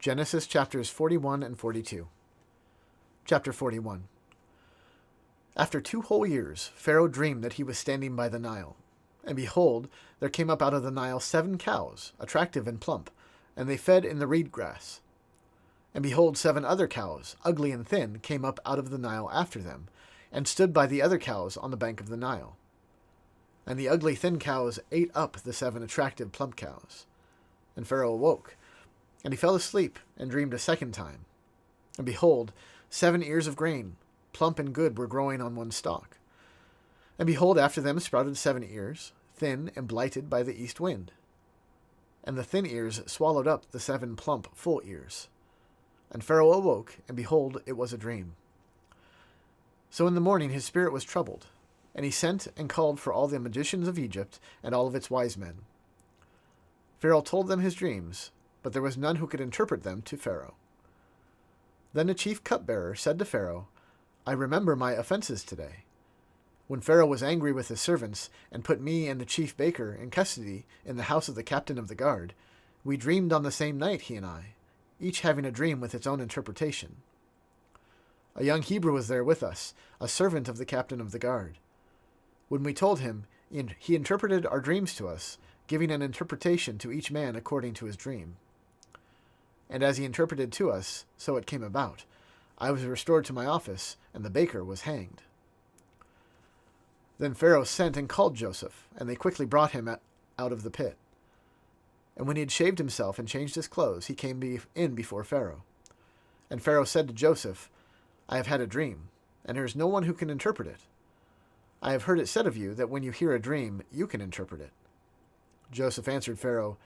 Genesis chapters 41 and 42. Chapter 41. After 2 whole years, Pharaoh dreamed that he was standing by the Nile. And behold, there came up out of the Nile 7 cows, attractive and plump, and they fed in the reed grass. And behold, 7 other cows, ugly and thin, came up out of the Nile after them, and stood by the other cows on the bank of the Nile. And the ugly thin cows ate up the 7 attractive plump cows. And Pharaoh awoke, and he fell asleep and dreamed a second time. And behold, 7 ears of grain, plump and good, were growing on one stalk. And behold, after them sprouted 7 ears, thin and blighted by the east wind. And the thin ears swallowed up the 7 plump full ears. And Pharaoh awoke, and behold, it was a dream. So in the morning his spirit was troubled, and he sent and called for all the magicians of Egypt and all of its wise men. Pharaoh told them his dreams, but there was none who could interpret them to Pharaoh. Then the chief cupbearer said to Pharaoh, I remember my offenses today. When Pharaoh was angry with his servants and put me and the chief baker in custody in the house of the captain of the guard, we dreamed on the same night, he and I, each having a dream with its own interpretation. A young Hebrew was there with us, a servant of the captain of the guard. When we told him, he interpreted our dreams to us, giving an interpretation to each man according to his dream. And as he interpreted to us, so it came about. I was restored to my office, and the baker was hanged. Then Pharaoh sent and called Joseph, and they quickly brought him out of the pit. And when he had shaved himself and changed his clothes, he came in before Pharaoh. And Pharaoh said to Joseph, I have had a dream, and there is no one who can interpret it. I have heard it said of you that when you hear a dream, you can interpret it. Joseph answered Pharaoh,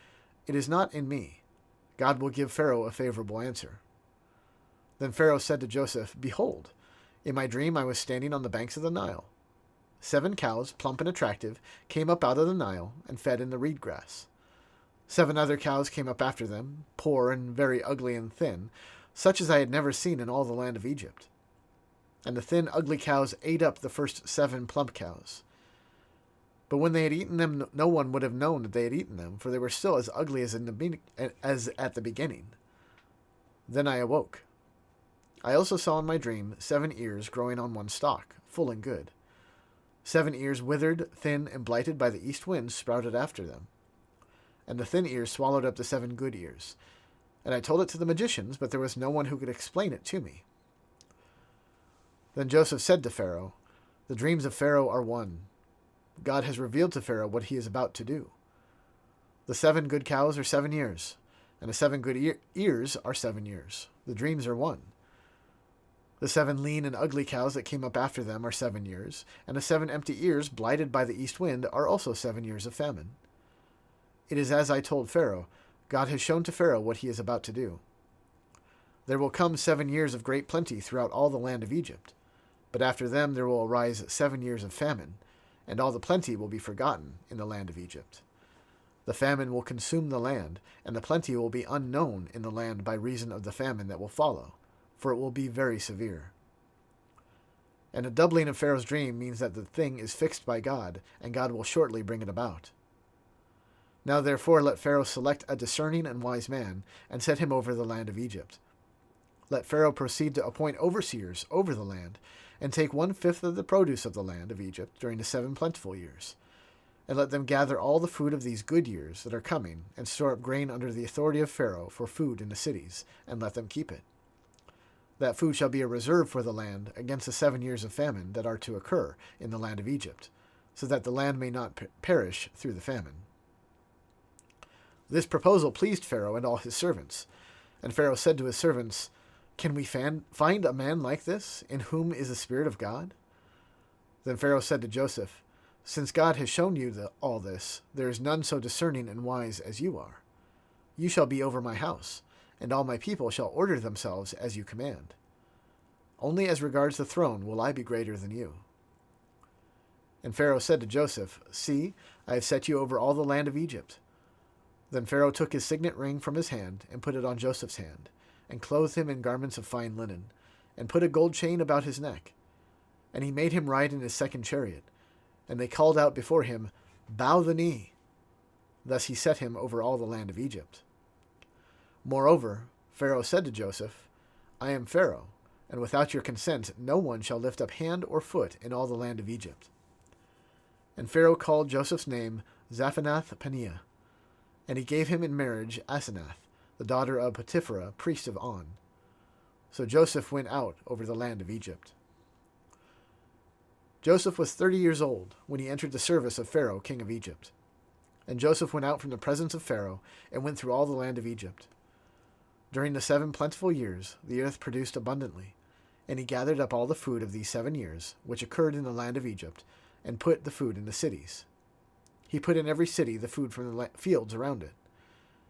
It is not in me. God will give Pharaoh a favorable answer. Then Pharaoh said to Joseph, Behold, in my dream I was standing on the banks of the Nile. 7 cows, plump and attractive, came up out of the Nile and fed in the reed grass. 7 other cows came up after them, poor and very ugly and thin, such as I had never seen in all the land of Egypt. And the thin, ugly cows ate up the first 7 plump cows. But when they had eaten them, no one would have known that they had eaten them, for they were still as ugly as at the beginning. Then I awoke. I also saw in my dream 7 ears growing on one stalk, full and good. 7 ears withered, thin, and blighted by the east wind sprouted after them. And the thin ears swallowed up the 7 good ears. And I told it to the magicians, but there was no one who could explain it to me. Then Joseph said to Pharaoh, The dreams of Pharaoh are one. God has revealed to Pharaoh what he is about to do. The 7 good cows are 7 years, and the 7 good ears are 7 years. The dreams are one. The 7 lean and ugly cows that came up after them are 7 years, and the 7 empty ears, blighted by the east wind, are also 7 years of famine. It is as I told Pharaoh. God has shown to Pharaoh what he is about to do. There will come 7 years of great plenty throughout all the land of Egypt, but after them there will arise 7 years of famine, and all the plenty will be forgotten in the land of Egypt. The famine will consume the land, and the plenty will be unknown in the land by reason of the famine that will follow, for it will be very severe. And a doubling of Pharaoh's dream means that the thing is fixed by God, and God will shortly bring it about. Now therefore let Pharaoh select a discerning and wise man, and set him over the land of Egypt. Let Pharaoh proceed to appoint overseers over the land, and take 1/5 of the produce of the land of Egypt during the 7 plentiful years. And let them gather all the food of these good years that are coming, and store up grain under the authority of Pharaoh for food in the cities, and let them keep it. That food shall be a reserve for the land against the 7 years of famine that are to occur in the land of Egypt, so that the land may not perish through the famine. This proposal pleased Pharaoh and all his servants. And Pharaoh said to his servants, Can we find a man like this, in whom is the Spirit of God? Then Pharaoh said to Joseph, Since God has shown you all this, there is none so discerning and wise as you are. You shall be over my house, and all my people shall order themselves as you command. Only as regards the throne will I be greater than you. And Pharaoh said to Joseph, See, I have set you over all the land of Egypt. Then Pharaoh took his signet ring from his hand, and put it on Joseph's hand, and clothed him in garments of fine linen, and put a gold chain about his neck. And he made him ride in his 2nd chariot. And they called out before him, Bow the knee. Thus he set him over all the land of Egypt. Moreover, Pharaoh said to Joseph, I am Pharaoh, and without your consent no one shall lift up hand or foot in all the land of Egypt. And Pharaoh called Joseph's name Zaphenath-Paneah, and he gave him in marriage Asenath, the daughter of Potiphera, priest of On. So Joseph went out over the land of Egypt. Joseph was 30 years old when he entered the service of Pharaoh, king of Egypt. And Joseph went out from the presence of Pharaoh and went through all the land of Egypt. During the 7 plentiful years the earth produced abundantly, and he gathered up all the food of these 7 years, which occurred in the land of Egypt, and put the food in the cities. He put in every city the food from the fields around it.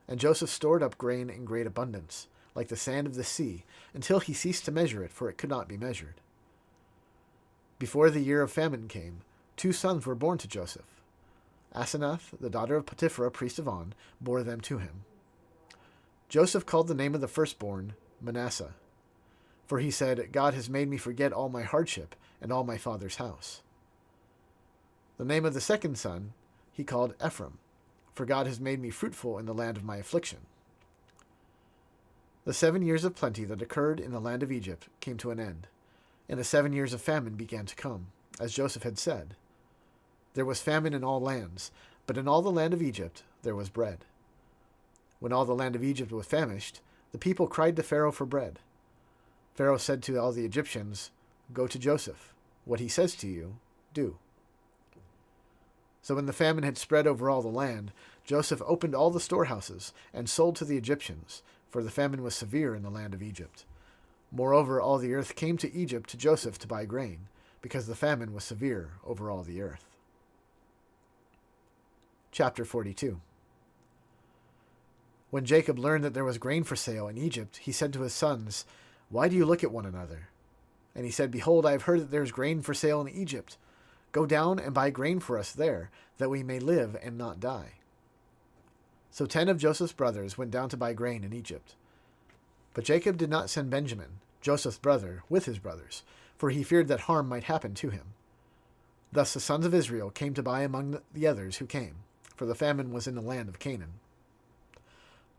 And Joseph stored up grain in great abundance, like the sand of the sea, until he ceased to measure it, for it could not be measured. Before the year of famine came, 2 sons were born to Joseph. Asenath, the daughter of Potiphera, priest of On, bore them to him. Joseph called the name of the firstborn Manasseh, for he said, God has made me forget all my hardship and all my father's house. The name of the second son he called Ephraim, for God has made me fruitful in the land of my affliction. The 7 years of plenty that occurred in the land of Egypt came to an end, and the 7 years of famine began to come, as Joseph had said. There was famine in all lands, but in all the land of Egypt there was bread. When all the land of Egypt was famished, the people cried to Pharaoh for bread. Pharaoh said to all the Egyptians, Go to Joseph. What he says to you, do. So when the famine had spread over all the land, Joseph opened all the storehouses and sold to the Egyptians, for the famine was severe in the land of Egypt. Moreover, all the earth came to Egypt to Joseph to buy grain, because the famine was severe over all the earth. Chapter 42. When Jacob learned that there was grain for sale in Egypt, he said to his sons, Why do you look at one another? And he said, Behold, I have heard that there is grain for sale in Egypt. Go down and buy grain for us there, that we may live and not die. So 10 of Joseph's brothers went down to buy grain in Egypt. But Jacob did not send Benjamin, Joseph's brother, with his brothers, for he feared that harm might happen to him. Thus the sons of Israel came to buy among the others who came, for the famine was in the land of Canaan.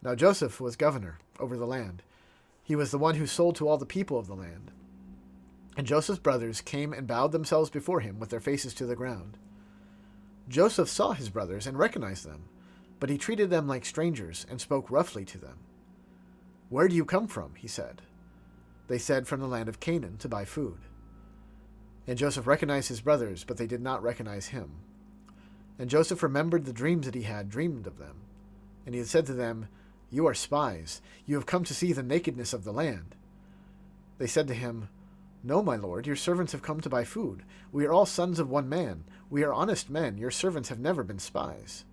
Now Joseph was governor over the land. He was the one who sold to all the people of the land. And Joseph's brothers came and bowed themselves before him with their faces to the ground. Joseph saw his brothers and recognized them, but he treated them like strangers and spoke roughly to them. Where do you come from? He said. They said, From the land of Canaan, to buy food. And Joseph recognized his brothers, but they did not recognize him. And Joseph remembered the dreams that he had dreamed of them. And he had said to them, You are spies. You have come to see the nakedness of the land. They said to him, No, my lord, your servants have come to buy food. We are all sons of one man. We are honest men. Your servants have never been spies.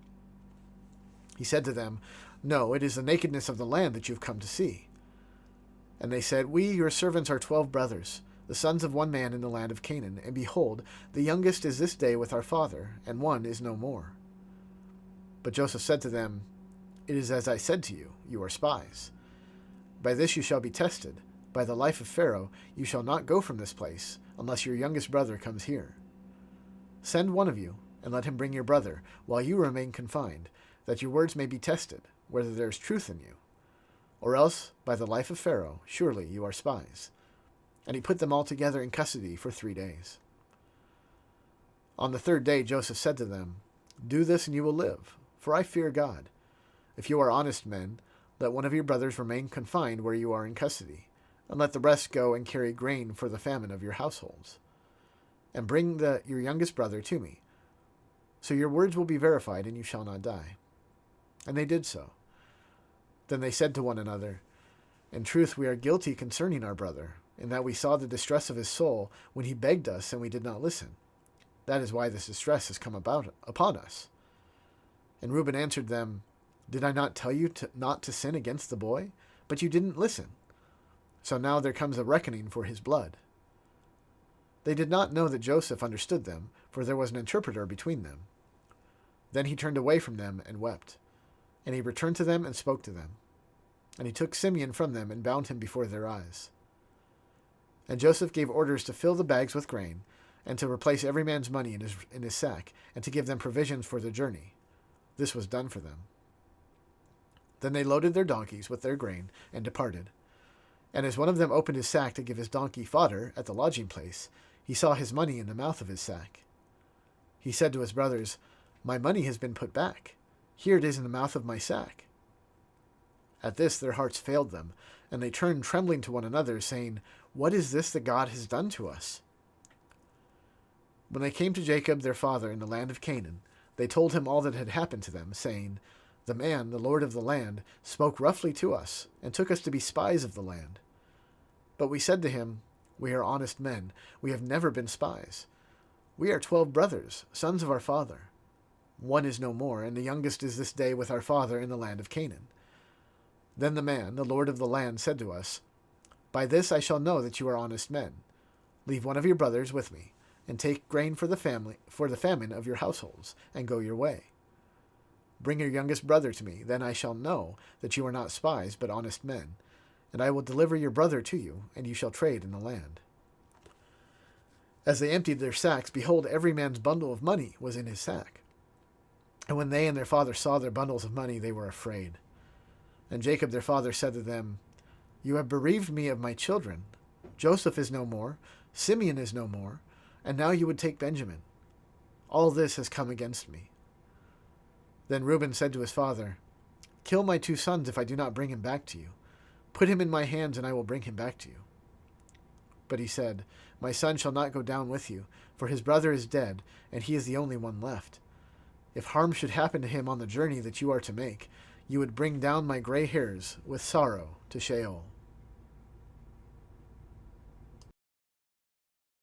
He said to them, No, it is the nakedness of the land that you have come to see. And they said, We, your servants, are 12 brothers, the sons of one man in the land of Canaan, and behold, the youngest is this day with our father, and one is no more. But Joseph said to them, It is as I said to you, you are spies. By this you shall be tested. By the life of Pharaoh, you shall not go from this place, unless your youngest brother comes here. Send one of you, and let him bring your brother, while you remain confined, that your words may be tested, whether there is truth in you. Or else, by the life of Pharaoh, surely you are spies. And he put them all together in custody for 3 days. On the 3rd day Joseph said to them, Do this and you will live, for I fear God. If you are honest men, let one of your brothers remain confined where you are in custody, and let the rest go and carry grain for the famine of your households. And bring your youngest brother to me. So your words will be verified, and you shall not die. And they did so. Then they said to one another, In truth, we are guilty concerning our brother, in that we saw the distress of his soul when he begged us, and we did not listen. That is why this distress has come upon us. And Reuben answered them, Did I not tell you not to sin against the boy? But you didn't listen. So now there comes a reckoning for his blood. They did not know that Joseph understood them, for there was an interpreter between them. Then he turned away from them and wept. And he returned to them and spoke to them. And he took Simeon from them and bound him before their eyes. And Joseph gave orders to fill the bags with grain, and to replace every man's money in his sack, and to give them provisions for the journey. This was done for them. Then they loaded their donkeys with their grain and departed. And as one of them opened his sack to give his donkey fodder at the lodging place, he saw his money in the mouth of his sack. He said to his brothers, "My money has been put back. Here it is in the mouth of my sack." At this their hearts failed them, and they turned trembling to one another, saying, "What is this that God has done to us?" When they came to Jacob their father in the land of Canaan, they told him all that had happened to them, saying, "The man, the lord of the land, spoke roughly to us, and took us to be spies of the land. But we said to him, 'We are honest men. We have never been spies. We are 12 brothers, sons of our father. One is no more, and the youngest is this day with our father in the land of Canaan.' Then the man, the lord of the land, said to us, 'By this I shall know that you are honest men. Leave one of your brothers with me, and take grain for the famine of your households, and go your way. Bring your youngest brother to me, then I shall know that you are not spies, but honest men, and I will deliver your brother to you, and you shall trade in the land.' As they emptied their sacks, behold, every man's bundle of money was in his sack. And when they and their father saw their bundles of money, they were afraid. And Jacob their father said to them, 'You have bereaved me of my children. Joseph is no more, Simeon is no more, and now you would take Benjamin. All this has come against me.' Then Reuben said to his father, 'Kill my 2 sons if I do not bring him back to you. Put him in my hands, and I will bring him back to you.' But he said, 'My son shall not go down with you, for his brother is dead, and he is the only one left. If harm should happen to him on the journey that you are to make, you would bring down my gray hairs with sorrow to Sheol.'